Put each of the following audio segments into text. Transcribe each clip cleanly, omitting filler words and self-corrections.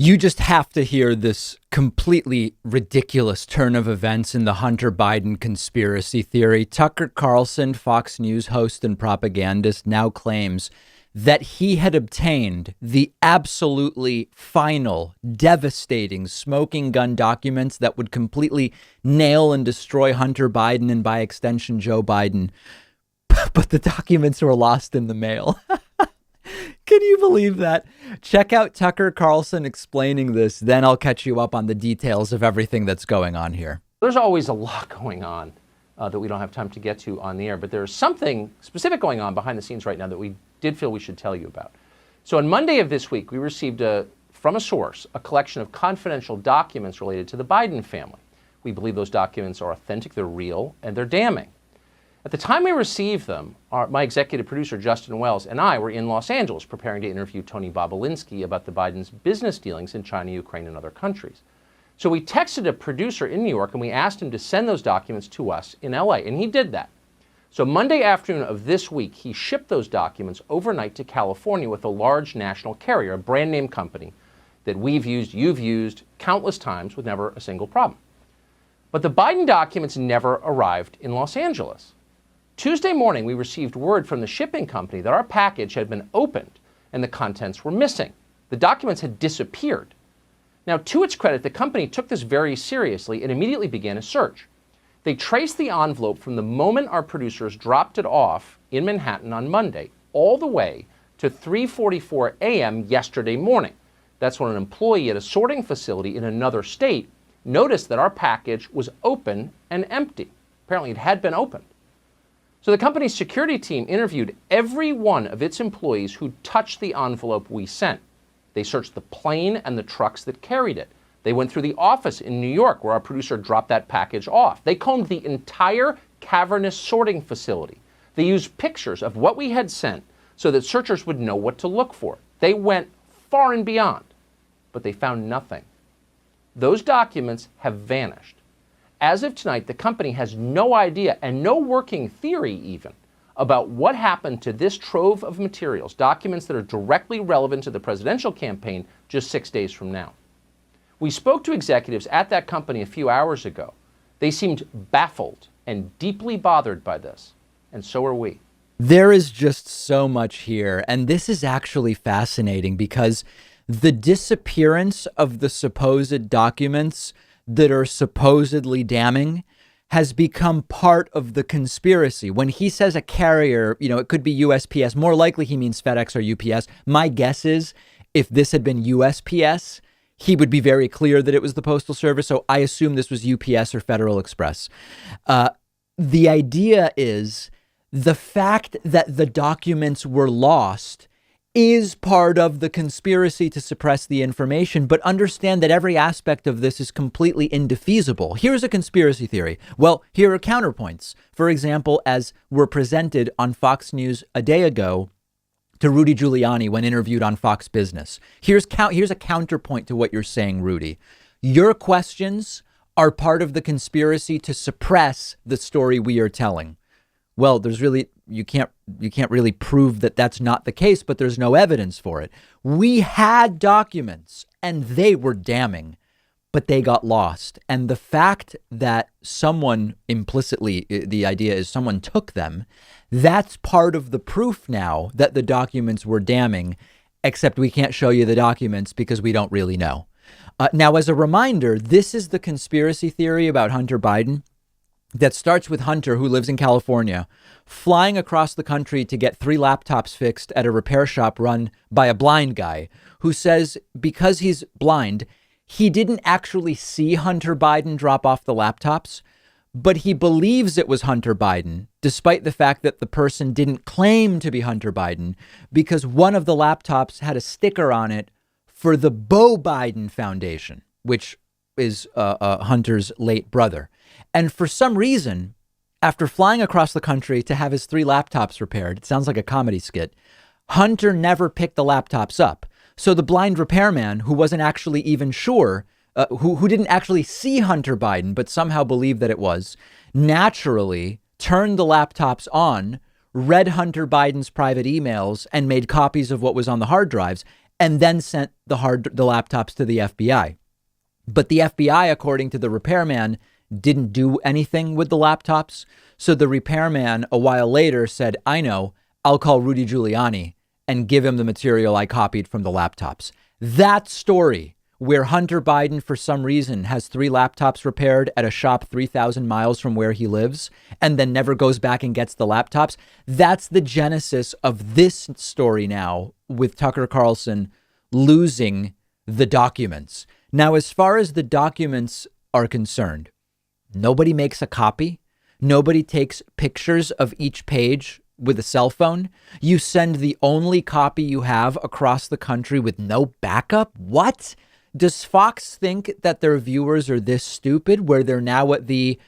You just have to hear this completely ridiculous turn of events in the Hunter Biden conspiracy theory. Tucker Carlson, Fox News host and propagandist, now claims that he had obtained the absolutely final, devastating smoking gun documents that would completely nail and destroy Hunter Biden and by extension Joe Biden. But the documents were lost in the mail. Can you believe that? Check out Tucker Carlson explaining this. Then I'll catch you up on the details of everything that's going on here. There's always a lot going on that we don't have time to get to on the air, but there's something specific going on behind the scenes right now that we did feel we should tell you about. So on Monday of this week, we received from a source a collection of confidential documents related to the Biden family. We believe those documents are authentic, they're real, and they're damning. At the time we received them, my executive producer, Justin Wells, and I were in Los Angeles preparing to interview Tony Bobolinsky about the Biden's business dealings in China, Ukraine, and other countries. So we texted a producer in New York and we asked him to send those documents to us in LA, and he did that. So Monday afternoon of this week, he shipped those documents overnight to California with a large national carrier, a brand name company that we've used, you've used countless times with never a single problem. But the Biden documents never arrived in Los Angeles. Tuesday morning, we received word from the shipping company that our package had been opened and the contents were missing. The documents had disappeared. Now, to its credit, the company took this very seriously and immediately began a search. They traced the envelope from the moment our producers dropped it off in Manhattan on Monday all the way to 3:44 a.m. yesterday morning. That's when an employee at a sorting facility in another state noticed that our package was open and empty. Apparently, it had been opened. So the company's security team interviewed every one of its employees who touched the envelope we sent. They searched the plane and the trucks that carried it. They went through the office in New York where our producer dropped that package off. They combed the entire cavernous sorting facility. They used pictures of what we had sent so that searchers would know what to look for. They went far and beyond, but they found nothing. Those documents have vanished. As of tonight, the company has no idea and no working theory even about what happened to this trove of materials, documents that are directly relevant to the presidential campaign just 6 days from now. We spoke to executives at that company a few hours ago. They seemed baffled and deeply bothered by this, and so are we. There is just so much here, and this is actually fascinating because the disappearance of the supposed documents that are supposedly damning has become part of the conspiracy. When he says a carrier, it could be USPS. More likely he means FedEx or UPS. My guess is if this had been USPS, he would be very clear that it was the Postal Service. So I assume this was UPS or Federal Express. The idea is the fact that the documents were lost is part of the conspiracy to suppress the information, but understand that every aspect of this is completely indefeasible. Here's a conspiracy theory. Well, here are counterpoints. For example, as were presented on Fox News a day ago to Rudy Giuliani when interviewed on Fox Business. Here's a counterpoint to what you're saying, Rudy. Your questions are part of the conspiracy to suppress the story we are telling. Well, you can't really prove that that's not the case, but there's no evidence for it. We had documents and they were damning, but they got lost. And the fact that someone implicitly, the idea is someone took them, that's part of the proof now that the documents were damning, except we can't show you the documents because we don't really know. Now, as a reminder, this is the conspiracy theory about Hunter Biden that starts with Hunter, who lives in California, flying across the country to get 3 laptops fixed at a repair shop run by a blind guy who says because he's blind, he didn't actually see Hunter Biden drop off the laptops, but he believes it was Hunter Biden, despite the fact that the person didn't claim to be Hunter Biden, because one of the laptops had a sticker on it for the Beau Biden Foundation, which is Hunter's late brother. And for some reason, after flying across the country to have his 3 laptops repaired, it sounds like a comedy skit, Hunter never picked the laptops up. So the blind repairman, who wasn't actually even sure, who didn't actually see Hunter Biden, but somehow believed that it was, naturally turned the laptops on, read Hunter Biden's private emails, and made copies of what was on the hard drives. and then sent the laptops to the FBI. But the FBI, according to the repairman, didn't do anything with the laptops. So the repairman a while later said, I know, I'll call Rudy Giuliani and give him the material I copied from the laptops. That story, where Hunter Biden, for some reason, has 3 laptops repaired at a shop 3,000 miles from where he lives and then never goes back and gets the laptops. That's the genesis of this story now, with Tucker Carlson losing the documents. Now, as far as the documents are concerned, nobody makes a copy. Nobody takes pictures of each page with a cell phone. You send the only copy you have across the country with no backup. What? Does Fox think that their viewers are this stupid, where they're now at the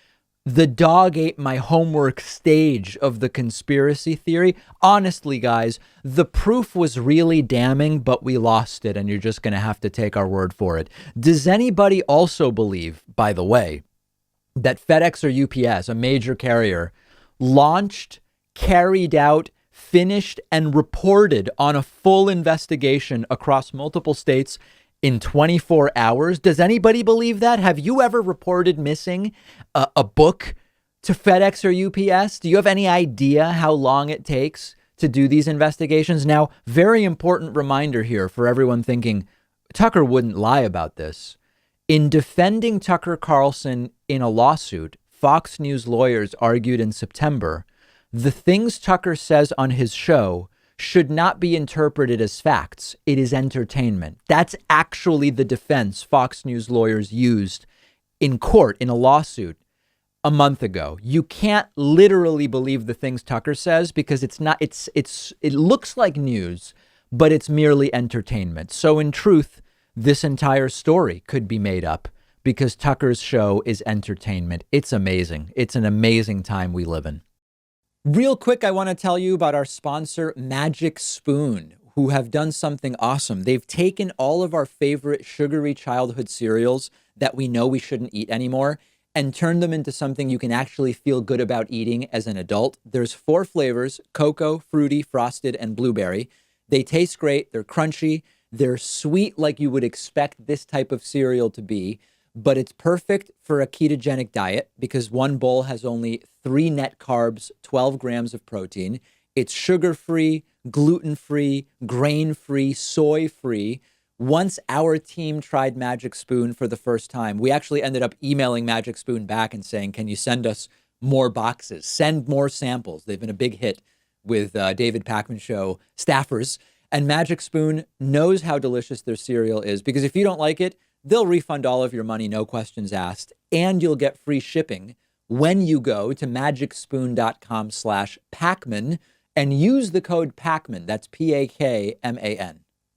dog ate my homework stage of the conspiracy theory? Honestly, guys, the proof was really damning, but we lost it, and you're just going to have to take our word for it. Does anybody also believe, by the way, that FedEx or UPS, a major carrier, launched, carried out, finished, and reported on a full investigation across multiple states in 24 hours? Does anybody believe that? Have you ever reported missing a book to FedEx or UPS? Do you have any idea how long it takes to do these investigations? Now, very important reminder here for everyone thinking Tucker wouldn't lie about this. In defending Tucker Carlson in a lawsuit, Fox News lawyers argued in September, the things Tucker says on his show should not be interpreted as facts. It is entertainment. That's actually the defense Fox News lawyers used in court in a lawsuit a month ago. You can't literally believe the things Tucker says because it looks like news, but it's merely entertainment. So in truth, this entire story could be made up because Tucker's show is entertainment. It's amazing. It's an amazing time we live in. Real quick, I want to tell you about our sponsor, Magic Spoon, who have done something awesome. They've taken all of our favorite sugary childhood cereals that we know we shouldn't eat anymore and turned them into something you can actually feel good about eating as an adult. There's 4 flavors: cocoa, fruity, frosted, and blueberry. They taste great. They're crunchy. They're sweet like you would expect this type of cereal to be, but it's perfect for a ketogenic diet because one bowl has only 3 net carbs, 12 grams of protein. It's sugar-free, gluten-free, grain-free, soy-free. Once our team tried Magic Spoon for the first time, we actually ended up emailing Magic Spoon back and saying, can you send us more boxes? Send more samples. They've been a big hit with David Pakman Show staffers. And Magic Spoon knows how delicious their cereal is because if you don't like it, they'll refund all of your money, no questions asked, and you'll get free shipping when you go to magicspoon.com/Pakman and use the code Pakman. That's Pakman.